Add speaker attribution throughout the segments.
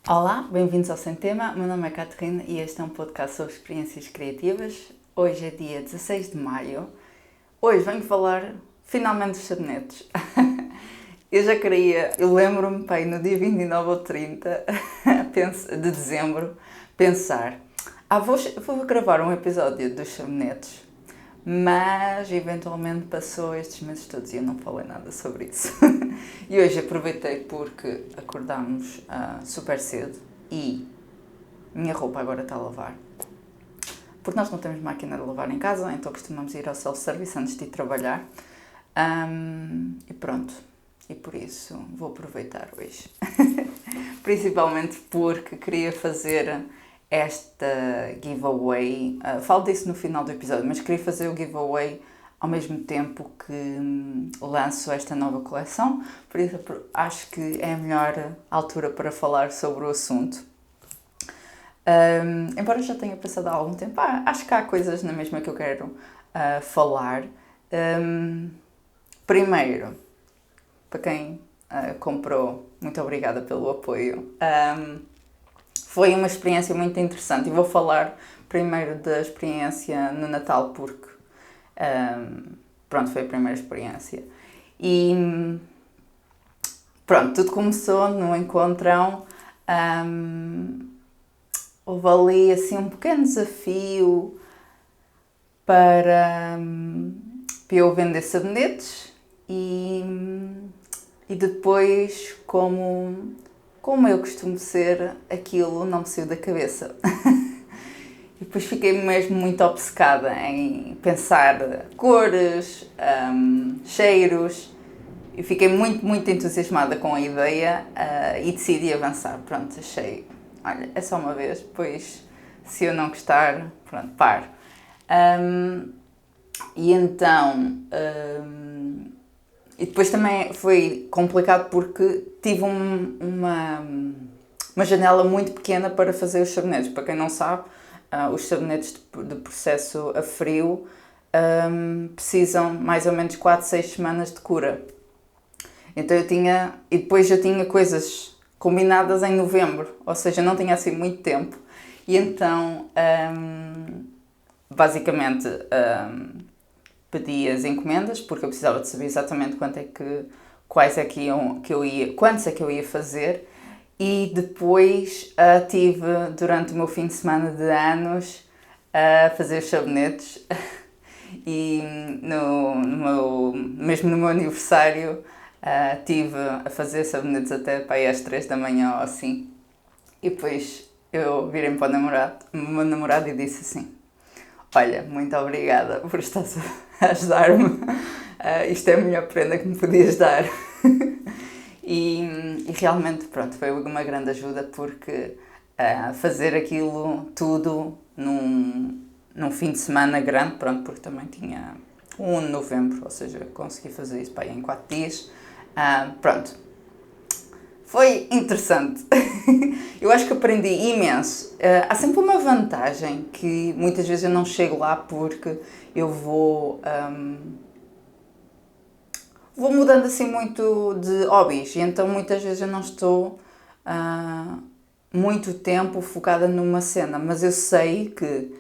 Speaker 1: Olá, bem-vindos ao Sem Tema. Meu nome é Catarina e este é um podcast sobre experiências criativas. Hoje é dia 16 de maio. Hoje venho falar finalmente dos sabonetes. Eu lembro-me, pai, no dia 29 ou 30 de dezembro, pensar: vou gravar um episódio dos sabonetes, mas eventualmente passou estes meses todos e eu não falei nada sobre isso. E hoje aproveitei porque acordámos super cedo e minha roupa agora está a lavar. Porque nós não temos máquina de lavar em casa, então costumamos ir ao self-service antes de ir trabalhar. E pronto. E por isso vou aproveitar hoje. Principalmente porque queria fazer esta giveaway. Falo disso no final do episódio, mas queria fazer o giveaway ao mesmo tempo que lanço esta nova coleção. Por isso acho que é a melhor altura para falar sobre o assunto. Embora já tenha passado há algum tempo, acho que há coisas na mesma que eu quero falar. Primeiro, para quem comprou, muito obrigada pelo apoio. Foi uma experiência muito interessante e vou falar primeiro da experiência no Natal porque pronto, foi a primeira experiência. E pronto, tudo começou no encontrão. Houve ali assim um pequeno desafio para eu vender sabonetes e depois, como eu costumo ser, aquilo não me saiu da cabeça. E depois fiquei mesmo muito obcecada em pensar cores, cheiros, e fiquei muito entusiasmada com a ideia e decidi avançar. Pronto, achei, olha, é só uma vez, depois se eu não gostar, pronto, paro. E então, e depois também foi complicado porque tive uma janela muito pequena para fazer os sabonetes. Para quem não sabe, os sabonetes de processo a frio precisam mais ou menos 4, 6 semanas de cura. Então e depois eu tinha coisas combinadas em novembro, ou seja, não tinha assim muito tempo. E então, basicamente, pedi as encomendas porque eu precisava de saber exatamente quantos é que eu ia fazer. E depois tive, durante o meu fim de semana de anos, a fazer os sabonetes. E mesmo no meu aniversário, tive a fazer sabonetes até para aí às 3 da manhã ou assim. E depois eu virei para o meu namorado e disse assim: olha, muito obrigada por estar a ajudar-me. Isto é a melhor prenda que me podias dar. E realmente, pronto, foi uma grande ajuda porque fazer aquilo tudo num fim de semana grande, pronto, porque também tinha 1 de novembro, ou seja, consegui fazer isso em 4 dias. Pronto, foi interessante. Eu acho que aprendi imenso. Há sempre uma vantagem que muitas vezes eu não chego lá porque eu vou mudando assim muito de hobbies e então muitas vezes eu não estou muito tempo focada numa cena, mas eu sei que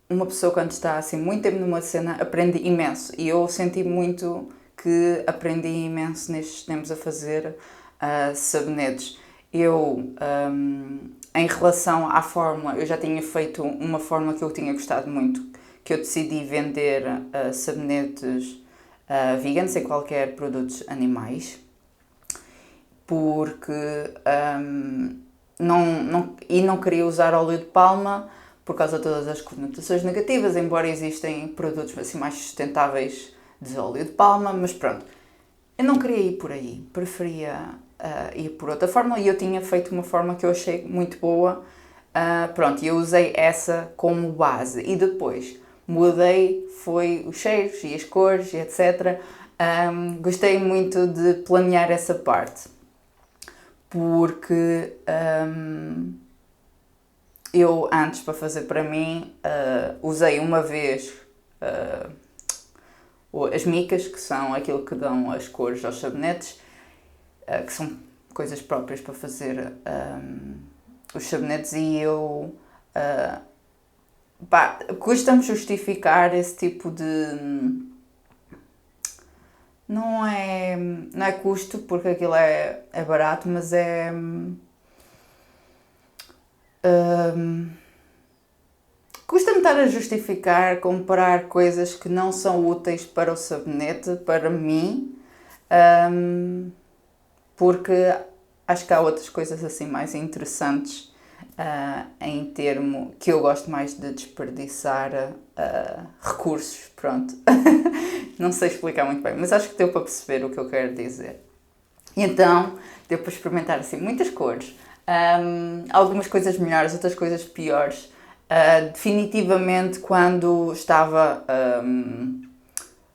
Speaker 1: uma pessoa quando está assim muito tempo numa cena aprende imenso e eu senti muito que aprendi imenso nestes tempos a fazer sabonetes. Em relação à fórmula, eu já tinha feito uma fórmula que eu tinha gostado muito, que eu decidi vender sabonetes vegan, sem qualquer produtos animais, porque não queria usar óleo de palma por causa de todas as conotações negativas, embora existem produtos assim mais sustentáveis de óleo de palma, mas pronto, eu não queria ir por aí, preferia ir por outra fórmula e eu tinha feito uma fórmula que eu achei muito boa, pronto, e eu usei essa como base e depois mudei, foi os cheiros e as cores e etc. Gostei muito de planear essa parte, porque eu antes para fazer para mim usei uma vez as micas, que são aquilo que dão as cores aos sabonetes, que são coisas próprias para fazer os sabonetes e eu... custa-me justificar esse tipo de... Não é custo, porque aquilo é barato, mas é... custa-me estar a justificar, comprar coisas que não são úteis para o sabonete, para mim, porque acho que há outras coisas assim mais interessantes em termo que eu gosto mais de desperdiçar recursos, pronto. Não sei explicar muito bem, mas acho que deu para perceber o que eu quero dizer. E então, deu para experimentar assim muitas cores, algumas coisas melhores, outras coisas piores. Definitivamente quando estava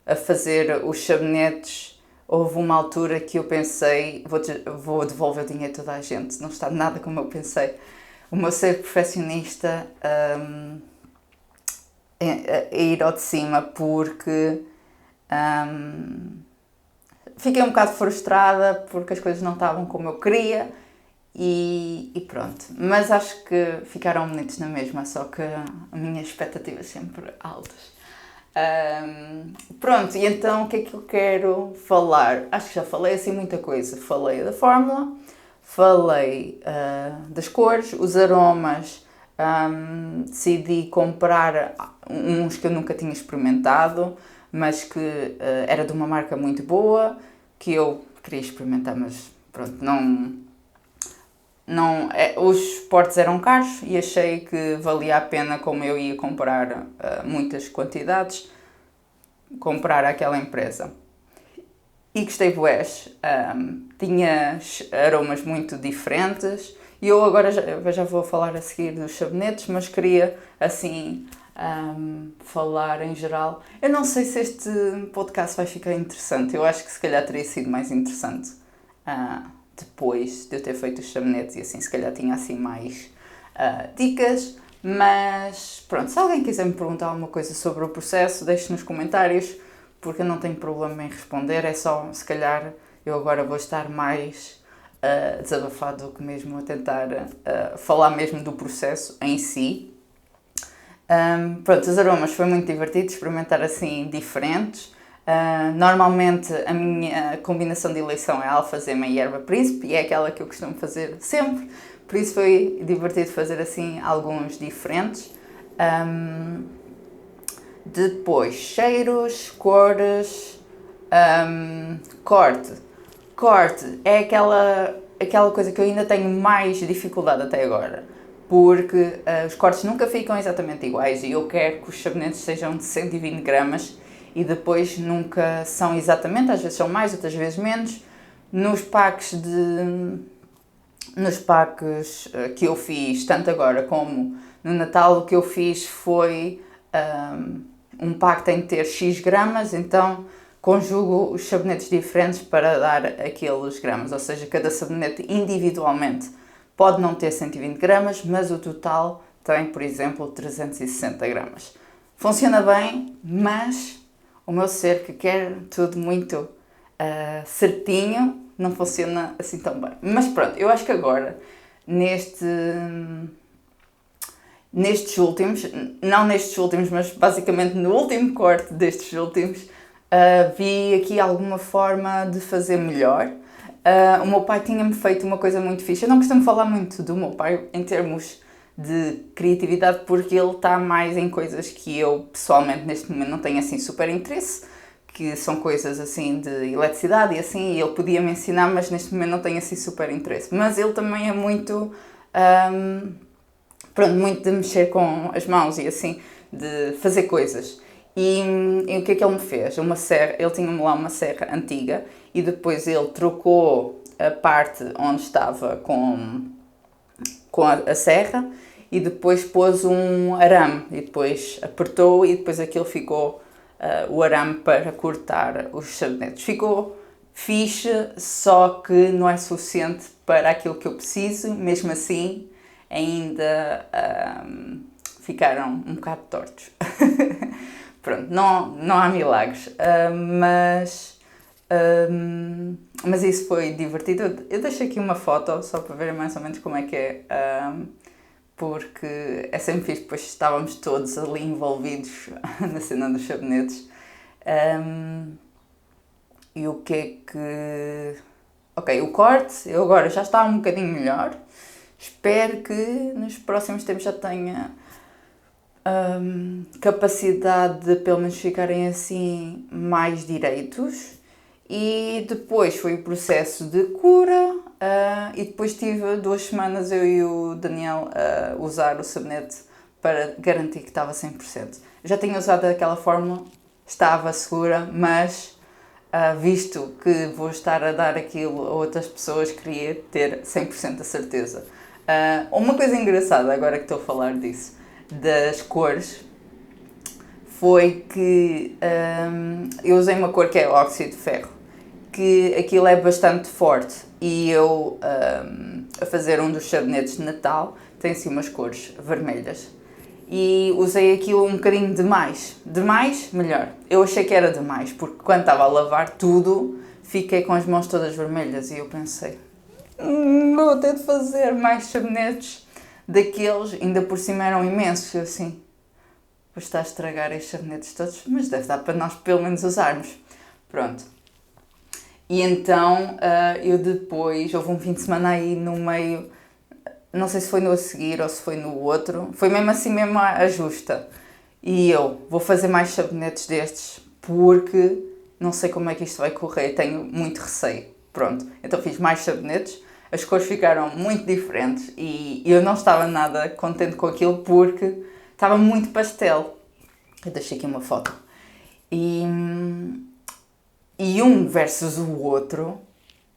Speaker 1: a fazer os sabonetes, houve uma altura que eu pensei, vou devolver o dinheiro a toda a gente, não está nada como eu pensei. O meu ser perfeccionista a ir ao de cima, porque fiquei um bocado frustrada porque as coisas não estavam como eu queria e pronto. Mas acho que ficaram bonitos na mesma, só que a minha expectativa é sempre altas. Pronto, e então o que é que eu quero falar? Acho que já falei assim muita coisa. Falei da fórmula, falei das cores, os aromas. Decidi comprar uns que eu nunca tinha experimentado, mas que era de uma marca muito boa, que eu queria experimentar, mas pronto, os portes eram caros e achei que valia a pena, como eu ia comprar muitas quantidades, comprar aquela empresa. E gostei bués, tinha aromas muito diferentes e eu agora já vou falar a seguir dos sabonetes, mas queria assim falar em geral. Eu não sei se este podcast vai ficar interessante, eu acho que se calhar teria sido mais interessante depois de eu ter feito os sabonetes e assim se calhar tinha assim mais dicas, mas pronto, se alguém quiser me perguntar alguma coisa sobre o processo, deixe nos comentários, porque eu não tenho problema em responder, é só, se calhar, eu agora vou estar mais desabafado do que mesmo a tentar falar mesmo do processo em si. Pronto, os aromas foi muito divertido, experimentar assim diferentes. Normalmente a minha combinação de eleição é alfazema e erva príncipe e é aquela que eu costumo fazer sempre, por isso foi divertido fazer assim alguns diferentes. Depois, cheiros, cores, corte. Corte é aquela coisa que eu ainda tenho mais dificuldade até agora, porque os cortes nunca ficam exatamente iguais e eu quero que os sabonetes sejam de 120 gramas e depois nunca são exatamente, às vezes são mais, outras vezes menos. Nos packs que eu fiz, tanto agora como no Natal, o que eu fiz foi um pack tem de ter X gramas, então conjugo os sabonetes diferentes para dar aqueles gramas, ou seja, cada sabonete individualmente pode não ter 120 gramas, mas o total tem, por exemplo, 360 gramas. Funciona bem, mas o meu ser que quer tudo muito certinho, não funciona assim tão bem. Mas pronto, eu acho que agora, não nestes últimos, mas basicamente no último corte destes últimos, vi aqui alguma forma de fazer melhor. O meu pai tinha-me feito uma coisa muito fixe. Eu não costumo falar muito do meu pai em termos de criatividade, porque ele está mais em coisas que eu pessoalmente neste momento não tenho assim super interesse, que são coisas assim de eletricidade e assim, e ele podia me ensinar, mas neste momento não tenho assim super interesse. Mas ele também é muito... muito de mexer com as mãos e assim, de fazer coisas. E o que é que ele me fez? Uma serra, ele tinha-me lá uma serra antiga e depois ele trocou a parte onde estava com a serra e depois pôs um arame e depois apertou e depois aquilo ficou o arame para cortar os sabonetes. Ficou fixe, só que não é suficiente para aquilo que eu preciso, mesmo assim ainda ficaram um bocado tortos. Mas isso foi divertido. Eu deixei aqui uma foto só para verem mais ou menos como é que é. Porque é sempre fixe, depois estávamos todos ali envolvidos na cena dos sabonetes. E o que é que... Ok, o corte, eu agora já está um bocadinho melhor. Espero que nos próximos tempos já tenha capacidade de pelo menos ficarem assim mais direitos. E depois foi o processo de cura e depois tive 2 semanas eu e o Daniel a usar o sabonete para garantir que estava 100%. Já tinha usado aquela fórmula, estava segura, mas visto que vou estar a dar aquilo a outras pessoas, queria ter 100% a certeza. Uma coisa engraçada, agora que estou a falar disso, das cores, foi que eu usei uma cor que é óxido de ferro, que aquilo é bastante forte, e eu a fazer um dos sabonetes de Natal tem assim umas cores vermelhas e usei aquilo um bocadinho demais. Demais, melhor. Eu achei que era demais, porque quando estava a lavar tudo, fiquei com as mãos todas vermelhas e eu pensei, vou ter de fazer mais sabonetes daqueles, ainda por cima eram imensos, eu assim, vou estar a estragar estes sabonetes todos, mas deve dar para nós pelo menos usarmos. Pronto. E então eu depois, houve um fim de semana aí no meio, não sei se foi no a seguir ou se foi no outro, foi mesmo assim mesmo a justa. E eu vou fazer mais sabonetes destes porque não sei como é que isto vai correr, tenho muito receio. Pronto, então fiz mais sabonetes, as cores ficaram muito diferentes e eu não estava nada contente com aquilo porque estava muito pastel. Eu deixei aqui uma foto. E um versus o outro,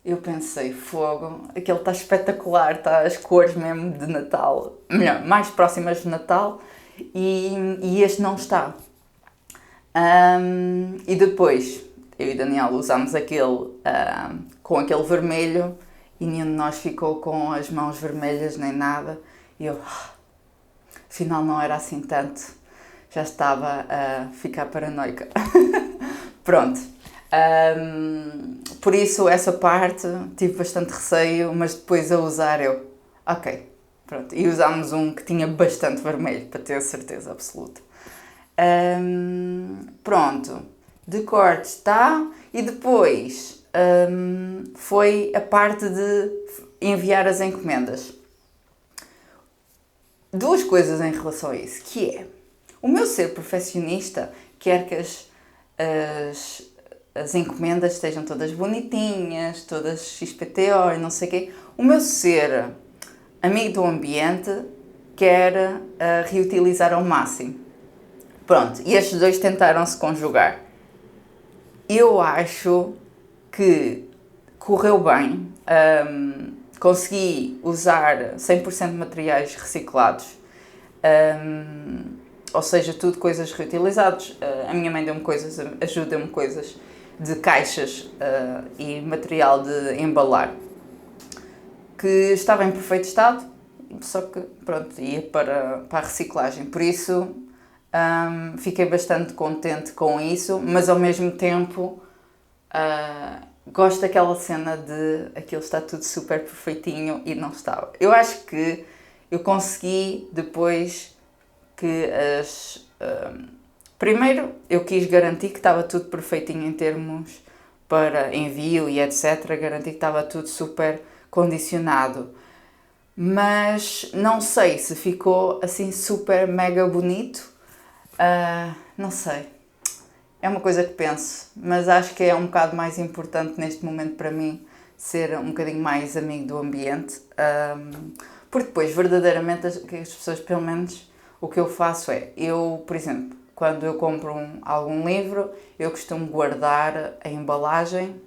Speaker 1: eu pensei, fogo, aquele está espetacular, está as cores mesmo de Natal, melhor, mais próximas de Natal, e este não está. E depois, eu e Daniel usámos aquele com aquele vermelho, e nenhum de nós ficou com as mãos vermelhas nem nada, e eu, afinal não era assim tanto, já estava a ficar paranoica. Pronto. Por isso essa parte tive bastante receio, mas depois a usar eu, ok, pronto, e usámos um que tinha bastante vermelho para ter a certeza absoluta. Pronto, de corte está, e depois foi a parte de enviar as encomendas. 2 coisas em relação a isso, que é o meu ser perfeccionista quer que as encomendas estejam todas bonitinhas, todas XPTO e não sei o quê. O meu ser amigo do ambiente quer reutilizar ao máximo. Pronto, e estes 2 tentaram se conjugar. Eu acho que correu bem, consegui usar 100% de materiais reciclados, ou seja, tudo coisas reutilizadas. A minha mãe deu-me coisas, ajuda-me coisas de caixas e material de embalar que estava em perfeito estado, só que pronto, ia para a reciclagem. Por isso fiquei bastante contente com isso, mas ao mesmo tempo gosto daquela cena de aquilo está tudo super perfeitinho e não estava. Eu acho que eu consegui depois que primeiro, eu quis garantir que estava tudo perfeitinho em termos para envio e etc. Garantir que estava tudo super condicionado. Mas não sei se ficou assim super mega bonito. Não sei. É uma coisa que penso. Mas acho que é um bocado mais importante neste momento para mim ser um bocadinho mais amigo do ambiente. Porque depois, verdadeiramente, as pessoas, pelo menos, o que eu faço é, eu, por exemplo, quando eu compro algum livro, eu costumo guardar a embalagem,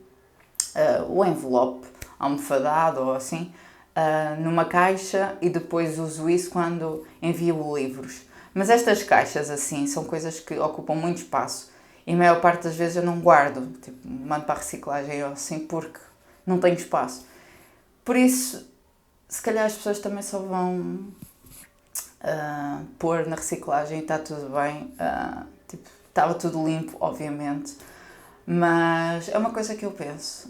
Speaker 1: o envelope almofadado ou assim, numa caixa, e depois uso isso quando envio livros. Mas estas caixas assim são coisas que ocupam muito espaço e a maior parte das vezes eu não guardo, tipo, mando para a reciclagem ou assim porque não tenho espaço. Por isso, se calhar as pessoas também só vão pôr na reciclagem e está tudo bem. Tipo, estava tudo limpo, obviamente. Mas é uma coisa que eu penso,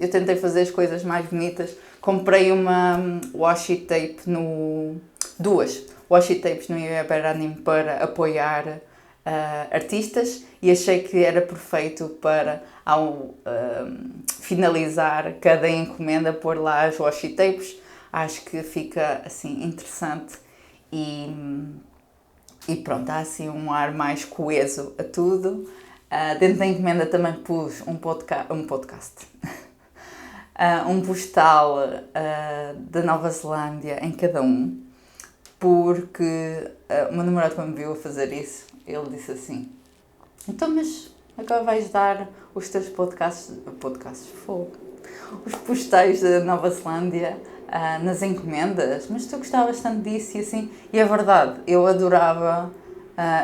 Speaker 1: Eu tentei fazer as coisas mais bonitas, comprei uma washi tape duas washi tapes no Iberânimo para apoiar artistas e achei que era perfeito para, ao finalizar cada encomenda, pôr lá as washi tapes. Acho que fica assim interessante e pronto, há assim um ar mais coeso a tudo. Dentro da encomenda também pus um podcast, um postal da Nova Zelândia em cada um, porque o meu namorado, quando me viu a fazer isso, ele disse assim: então, mas agora vais dar os teus podcasts fogo, os postais da Nova Zelândia nas encomendas, mas tu gostavas tanto disso e assim. E é verdade, eu adorava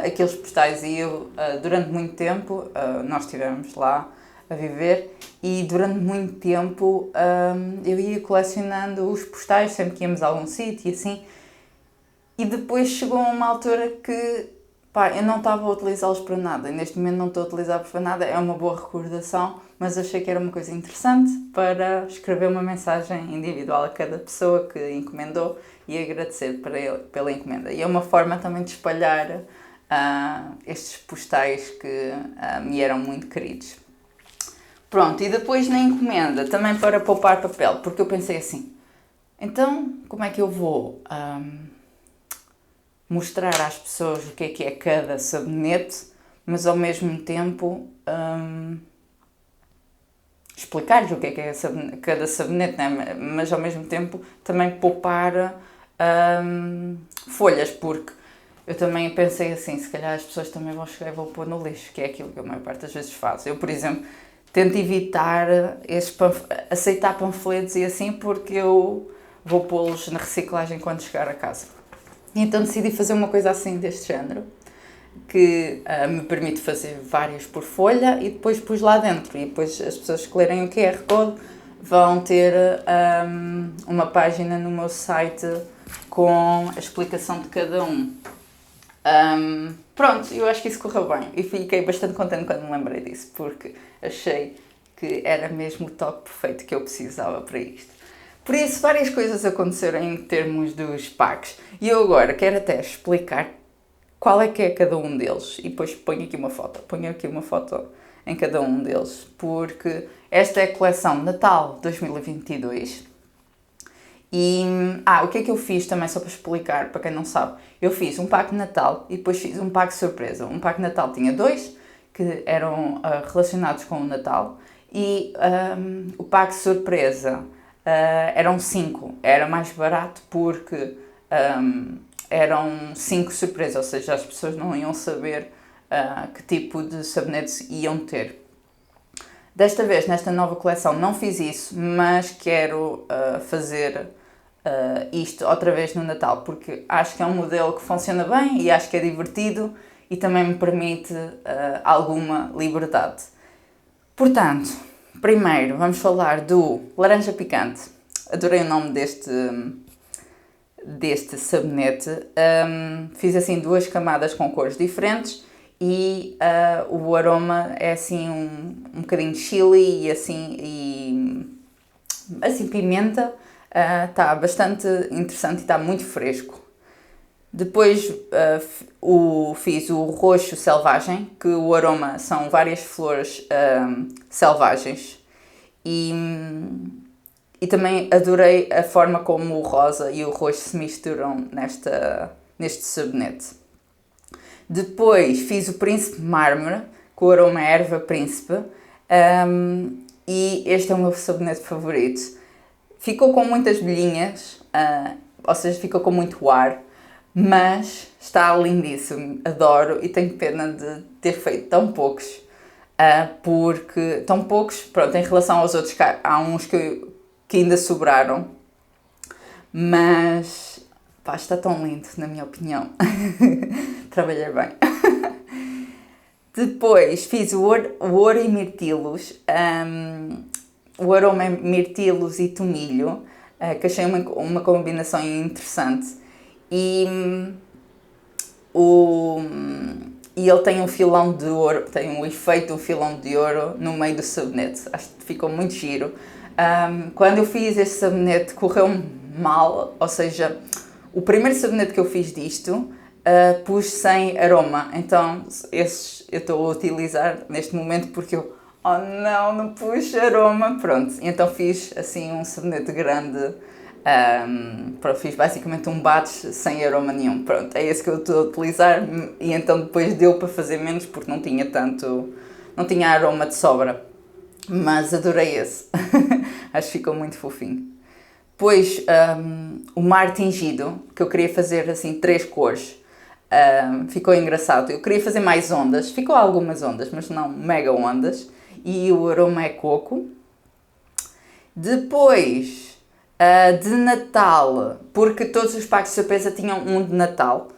Speaker 1: aqueles postais e eu, durante muito tempo, nós estivemos lá a viver e durante muito tempo eu ia colecionando os postais sempre que íamos a algum sítio e assim. E depois chegou a uma altura que eu não estava a utilizá-los para nada. E neste momento não estou a utilizá-los para nada. É uma boa recordação, mas achei que era uma coisa interessante para escrever uma mensagem individual a cada pessoa que encomendou e agradecer para ele, pela encomenda. E é uma forma também de espalhar estes postais que me eram muito queridos. Pronto, e depois na encomenda, também para poupar papel, porque eu pensei assim, então como é que eu vou mostrar às pessoas o que é cada sabonete, mas ao mesmo tempo explicar-lhes o que é cada sabonete, né? Mas ao mesmo tempo também poupar folhas, porque eu também pensei assim, se calhar as pessoas também vão chegar e vão pôr no lixo, que é aquilo que a maior parte das vezes faço. Eu, por exemplo, tento evitar aceitar panfletos e assim, porque eu vou pô-los na reciclagem quando chegar a casa. E então decidi fazer uma coisa assim deste género, que me permite fazer vários por folha e depois pus lá dentro. E depois as pessoas que lerem o QR Code vão ter uma página no meu site com a explicação de cada um. Pronto, eu acho que isso correu bem e fiquei bastante contente quando me lembrei disso, porque achei que era mesmo o toque perfeito que eu precisava para isto. Por isso, várias coisas aconteceram em termos dos packs e eu agora quero até explicar qual é que é cada um deles e depois ponho aqui uma foto em cada um deles, porque esta é a coleção Natal 2022. E o que é que eu fiz também, só para explicar, para quem não sabe, eu fiz um pack de Natal e depois fiz um pack surpresa. Um pack de Natal tinha 2 que eram relacionados com o Natal e o pack surpresa eram 5. Era mais barato porque eram 5 surpresas, ou seja, as pessoas não iam saber que tipo de sabonetes iam ter. Desta vez, nesta nova coleção, não fiz isso, mas quero fazer isto outra vez no Natal, porque acho que é um modelo que funciona bem e acho que é divertido e também me permite alguma liberdade. Portanto, primeiro vamos falar do laranja picante. Adorei o nome deste sabonete. Fiz assim 2 camadas com cores diferentes e o aroma é assim um bocadinho chili e assim pimenta. Está bastante interessante e está muito fresco. Depois fiz o roxo selvagem, que o aroma são várias flores selvagens. E também adorei a forma como o rosa e o roxo se misturam neste sabonete. Depois fiz o Príncipe Mármore, com o aroma erva príncipe. E este é o meu sabonete favorito. Ficou com muitas bolhinhas, ou seja, ficou com muito ar, mas está lindíssimo, adoro e tenho pena de ter feito tão poucos, porque tão poucos, pronto, em relação aos outros, há uns que ainda sobraram, mas está tão lindo, na minha opinião. Trabalhei bem. Depois fiz o ouro e mirtilos. O aroma é mirtilos e tomilho, que achei uma combinação interessante. E e ele tem um filão de ouro, tem um efeito de um filão de ouro no meio do sabonete. Acho que ficou muito giro. Quando eu fiz este sabonete correu mal, ou seja, o primeiro sabonete que eu fiz disto pus sem aroma, então esses eu estou a utilizar neste momento porque eu, oh não pus aroma, pronto, então fiz assim um sabonete grande. Fiz basicamente um batch sem aroma nenhum, pronto, é esse que eu estou a utilizar e então depois deu para fazer menos porque não tinha aroma de sobra, mas adorei esse, acho que ficou muito fofinho. Depois o mar tingido, que eu queria fazer assim 3 cores, ficou engraçado, eu queria fazer mais ondas, ficou algumas ondas, mas não mega ondas, e o aroma é coco. Depois de Natal, porque todos os packs de surpresa tinham um de Natal,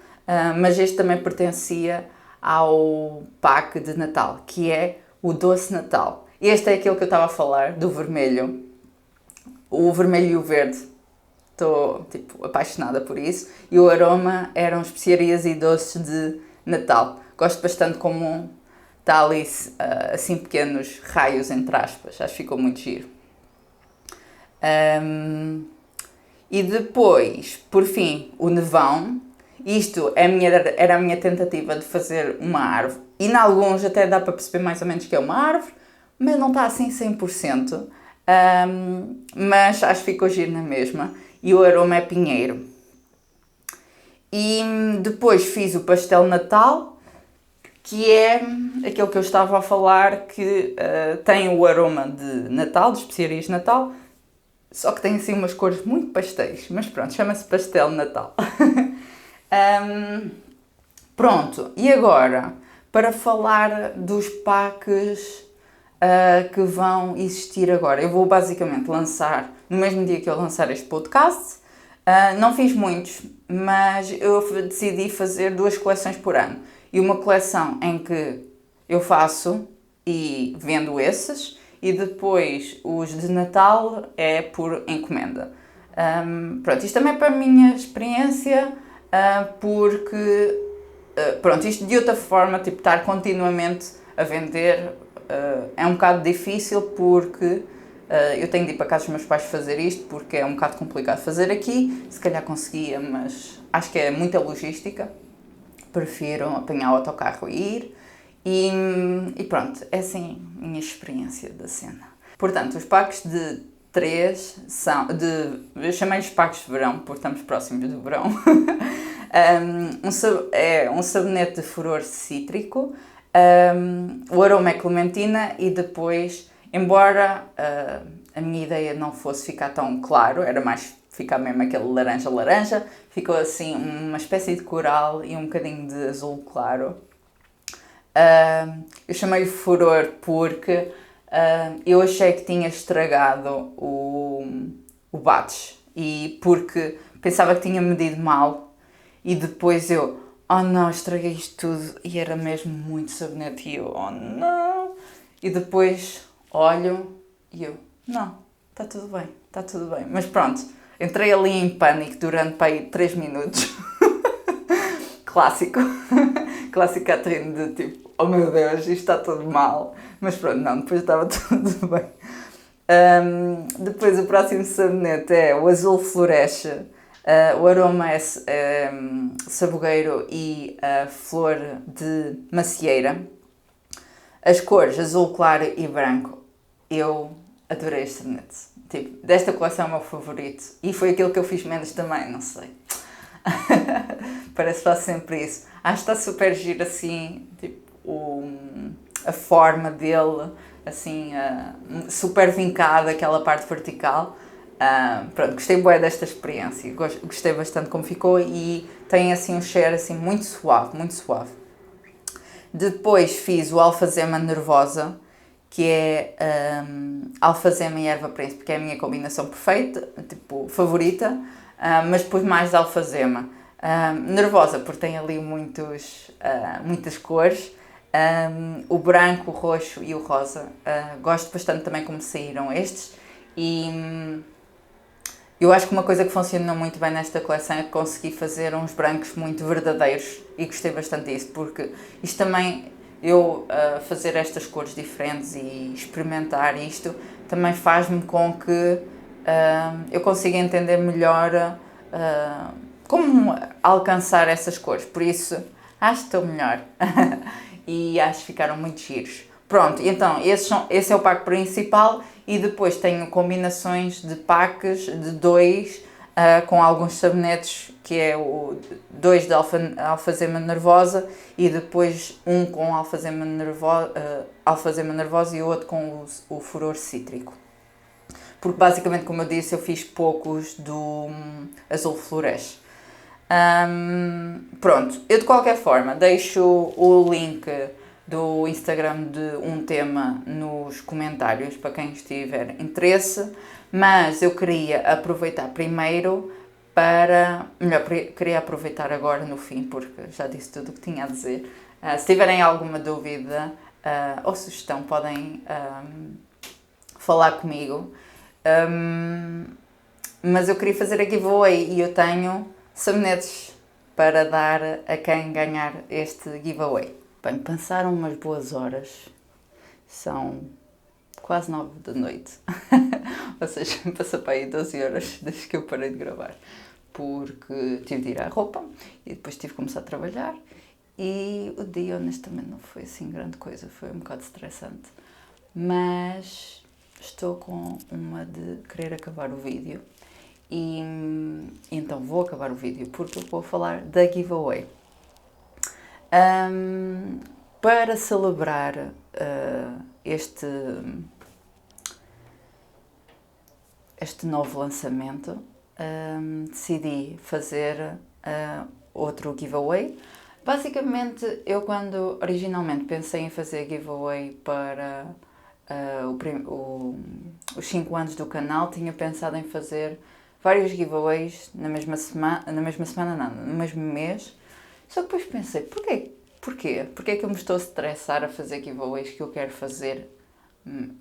Speaker 1: mas este também pertencia ao pack de Natal, que é o Doce Natal. Este é aquele que eu estava a falar, do vermelho, o vermelho e o verde. Estou apaixonada por isso. E o aroma eram especiarias e doces de Natal. Gosto bastante como está ali assim pequenos raios entre aspas. Acho que ficou muito giro. E depois, por fim, o nevão. Isto era a minha tentativa de fazer uma árvore. E em alguns até dá para perceber mais ou menos que é uma árvore, mas não está assim 100%. Mas acho que ficou giro na mesma. E o aroma é pinheiro. E depois fiz o pastel de Natal, que é aquele que eu estava a falar, que tem o aroma de Natal, de especiarias de Natal, só que tem assim umas cores muito pastéis, mas pronto, chama-se pastel de Natal. Pronto, e agora, para falar dos packs que vão existir agora. Eu vou basicamente lançar, no mesmo dia que eu lançar este podcast, não fiz muitos, mas eu decidi fazer 2 coleções por ano. E uma coleção em que eu faço e vendo esses, e depois os de Natal é por encomenda. Pronto, isto também é para a minha experiência, porque, pronto, isto de outra forma, tipo, estar continuamente a vender é um bocado difícil porque eu tenho de ir para casa dos meus pais fazer isto porque é um bocado complicado fazer aqui, se calhar conseguia, mas acho que é muita logística, prefiro apanhar o autocarro e ir e pronto, é assim a minha experiência da cena. Portanto, os packs de 3 são, eu chamei-lhes packs de verão porque estamos próximos do verão. É um sabonete de furor cítrico, o aroma é clementina e depois, embora a minha ideia não fosse ficar tão claro, era mais ficar mesmo aquele laranja, ficou assim uma espécie de coral e um bocadinho de azul claro. Eu chamei-lhe furor porque eu achei que tinha estragado o batch e porque pensava que tinha medido mal e depois eu, oh não, estraguei isto tudo e era mesmo muito sabonete e eu, oh não. E depois olho e eu, não, está tudo bem. Mas pronto, entrei ali em pânico durante para aí 3 minutos. Clássico. Clássico Catherine de tipo, oh meu Deus, isto está tudo mal. Mas pronto, não, depois estava tudo bem. Depois o próximo sabonete é o Azul Floresce. O aroma é sabugueiro e flor de macieira. As cores azul claro e branco. Eu adorei este sabonete. Tipo, desta coleção é o meu favorito. E foi aquilo que eu fiz menos também, não sei. Parece que faço sempre isso. Acho que está super giro assim, tipo, a forma dele, assim, super vincada, aquela parte vertical. Pronto, gostei bué desta experiência, gostei bastante como ficou e tem assim um cheiro assim muito suave, muito suave. Depois fiz o Alfazema Nervosa, que é alfazema e erva príncipe, que é a minha combinação perfeita, tipo, favorita, mas depois mais de alfazema. Nervosa, porque tem ali muitas cores, o branco, o roxo e o rosa. Gosto bastante também como saíram estes Eu acho que uma coisa que funcionou muito bem nesta coleção é que consegui fazer uns brancos muito verdadeiros e gostei bastante disso, porque isto também, eu fazer estas cores diferentes e experimentar isto, também faz-me com que eu consiga entender melhor como alcançar essas cores. Por isso, acho que estou melhor e acho que ficaram muito giros. Pronto, então esse é o pack principal e depois tenho combinações de packs de dois com alguns sabonetes, que é o dois de alfazema nervosa e depois um com alfazema nervosa e o outro com o furor cítrico. Porque basicamente, como eu disse, eu fiz poucos do azul floresc. Pronto, eu de qualquer forma deixo o link do Instagram de um tema nos comentários para quem tiver interesse, mas eu queria aproveitar primeiro queria aproveitar agora no fim, porque já disse tudo o que tinha a dizer. Se tiverem alguma dúvida ou sugestão, podem falar comigo. Mas eu queria fazer a giveaway e eu tenho sabonetes para dar a quem ganhar este giveaway. Bem, passaram umas boas horas, são quase 9 da noite, ou seja, passou para aí 12 horas desde que eu parei de gravar, porque tive de ir à roupa e depois tive de começar a trabalhar e o dia honestamente não foi assim grande coisa, foi um bocado estressante, mas estou com uma de querer acabar o vídeo e então vou acabar o vídeo porque eu vou falar da giveaway. Para celebrar este novo lançamento, decidi fazer outro giveaway. Basicamente, eu quando originalmente pensei em fazer giveaway para os 5 anos do canal, tinha pensado em fazer vários giveaways no mesmo mês. Só que depois pensei, porquê? Porquê é que eu me estou a estressar a fazer giveaways que eu quero fazer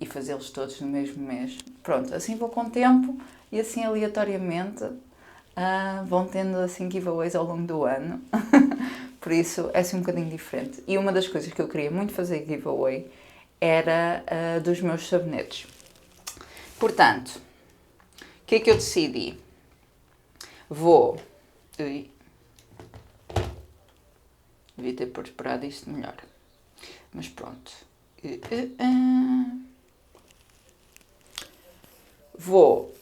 Speaker 1: e fazê-los todos no mesmo mês? Pronto, assim vou com o tempo e assim aleatoriamente vão tendo assim giveaways ao longo do ano. Por isso é assim um bocadinho diferente. E uma das coisas que eu queria muito fazer giveaway era dos meus sabonetes. Portanto, o que é que eu decidi? Devia ter preparado isto melhor. Mas pronto. Vou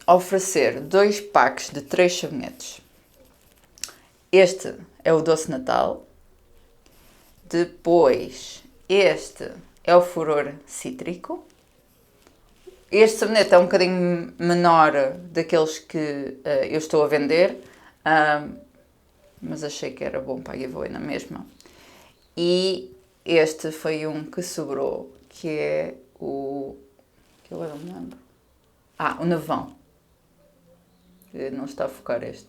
Speaker 1: oferecer 2 packs de 3 sabonetes. Este é o Doce Natal. Depois, este é o Furor Cítrico. Este sabonete é um bocadinho menor daqueles que eu estou a vender. Mas achei que era bom para a giveaway na mesma. E este foi um que sobrou, que é o... que eu agora não me lembro. O Nevão. Não está a focar este.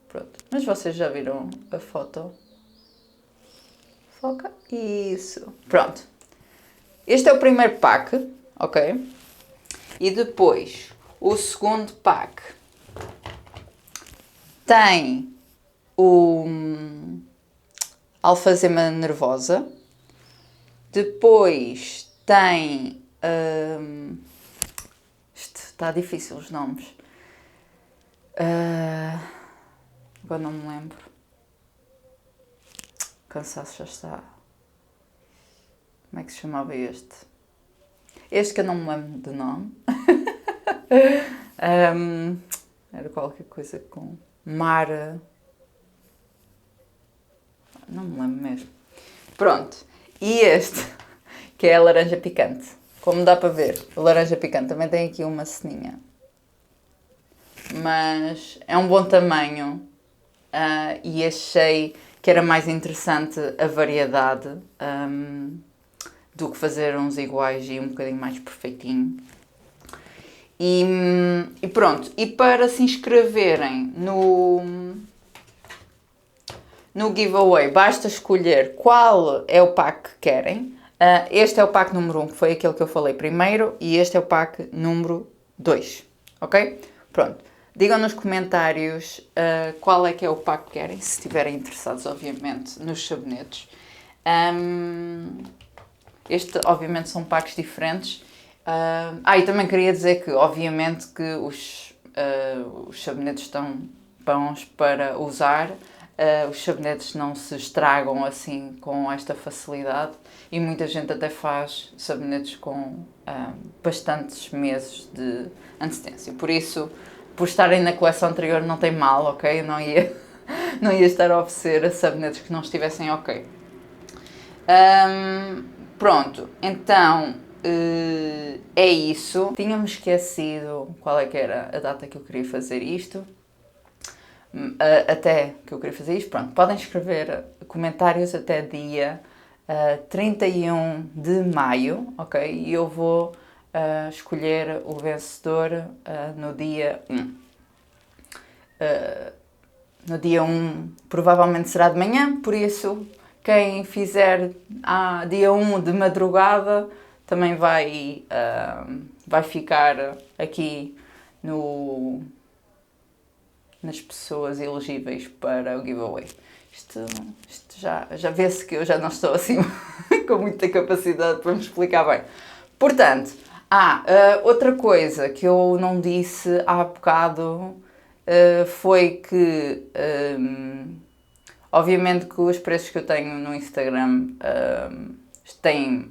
Speaker 1: Pronto. Mas vocês já viram a foto? Foca. Isso. Pronto. Este é o primeiro pack, ok? E depois, o segundo pack tem o alfazema nervosa, depois tem, isto está difícil os nomes, agora não me lembro, o cansaço já está, como é que se chamava este? Este que eu não me lembro do nome, era qualquer coisa com mar... Não me lembro mesmo. Pronto. E este, que é a laranja picante. Como dá para ver, a laranja picante também tem aqui uma ceninha. Mas é um bom tamanho e achei que era mais interessante a variedade do que fazer uns iguais e um bocadinho mais perfeitinho. E pronto. E para se inscreverem no giveaway, basta escolher qual é o pack que querem. Este é o pack número 1, que foi aquele que eu falei primeiro, e este é o pack número 2, ok? Pronto. Digam nos comentários qual é que é o pack que querem, se estiverem interessados, obviamente, nos sabonetes. Este, obviamente, são packs diferentes. E também queria dizer que, obviamente, que os sabonetes estão bons para usar. Os sabonetes não se estragam assim com esta facilidade e muita gente até faz sabonetes com bastantes meses de antecedência. Por isso, por estarem na coleção anterior não tem mal, ok? Eu não ia estar a oferecer sabonetes que não estivessem ok. Pronto, então é isso. Tinha-me esquecido qual é que era a data que eu queria fazer isto. Até que eu queria fazer isto, pronto, podem escrever comentários até dia 31 de maio, ok? E eu vou escolher o vencedor no dia 1. No dia 1 provavelmente será de manhã, por isso quem fizer dia 1 de madrugada também vai ficar aqui nas pessoas elegíveis para o giveaway. Isto já vê-se que eu já não estou assim com muita capacidade para me explicar bem. Portanto, outra coisa que eu não disse há bocado foi que, obviamente que os preços que eu tenho no Instagram têm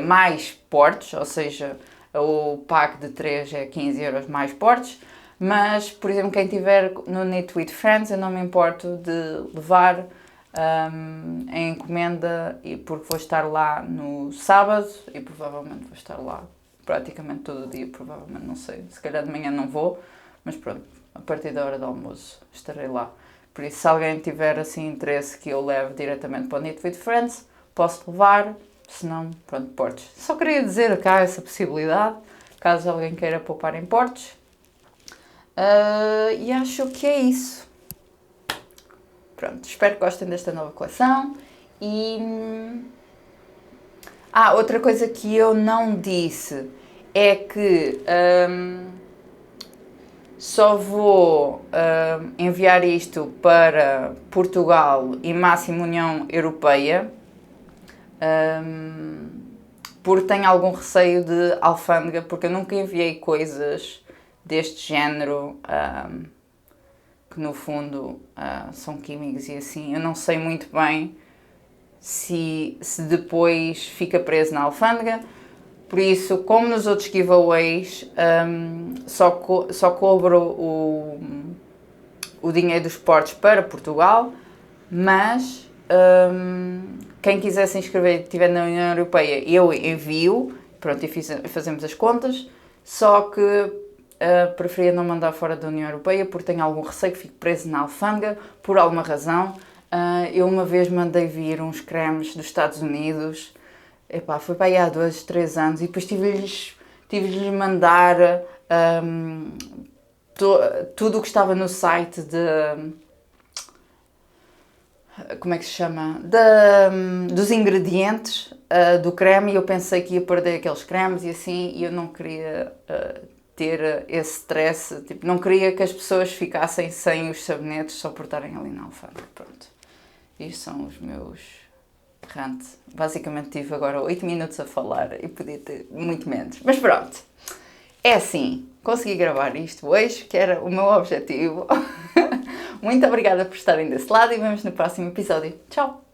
Speaker 1: mais portes, ou seja, o pack de 3 é 15 euros mais portes. Mas, por exemplo, quem estiver no Knit with Friends, eu não me importo de levar a encomenda, porque vou estar lá no sábado e provavelmente vou estar lá praticamente todo o dia, provavelmente, não sei, se calhar de manhã não vou, mas pronto, a partir da hora do almoço estarei lá. Por isso, se alguém tiver assim interesse que eu leve diretamente para o Knit with Friends, posso levar, se não, pronto, portes. Só queria dizer que há essa possibilidade, caso alguém queira poupar em portes. E acho que é isso. Pronto, espero que gostem desta nova coleção. E outra coisa que eu não disse é que só vou enviar isto para Portugal e máximo União Europeia, porque tenho algum receio de alfândega, porque eu nunca enviei coisas deste género, que no fundo são químicos e assim. Eu não sei muito bem se depois fica preso na alfândega. Por isso, como nos outros giveaways, só cobro o dinheiro dos portos para Portugal, mas quem quiser se inscrever e estiver na União Europeia, eu envio, pronto, e fazemos as contas, só que preferia não mandar fora da União Europeia porque tenho algum receio que fique preso na alfândega por alguma razão. Eu uma vez mandei vir uns cremes dos Estados Unidos, foi para aí há 2, 3 anos, e depois tive-lhes de mandar tudo o que estava no site como é que se chama? Dos ingredientes do creme, e eu pensei que ia perder aqueles cremes e assim, e eu não queria ter esse stress, tipo, não queria que as pessoas ficassem sem os sabonetes só por estarem ali na alfândega. Pronto, isto são os meus rant. Basicamente tive agora 8 minutos a falar e podia ter muito menos, mas pronto, é assim, consegui gravar isto hoje, que era o meu objetivo. Muito obrigada por estarem desse lado e vemos no próximo episódio. Tchau!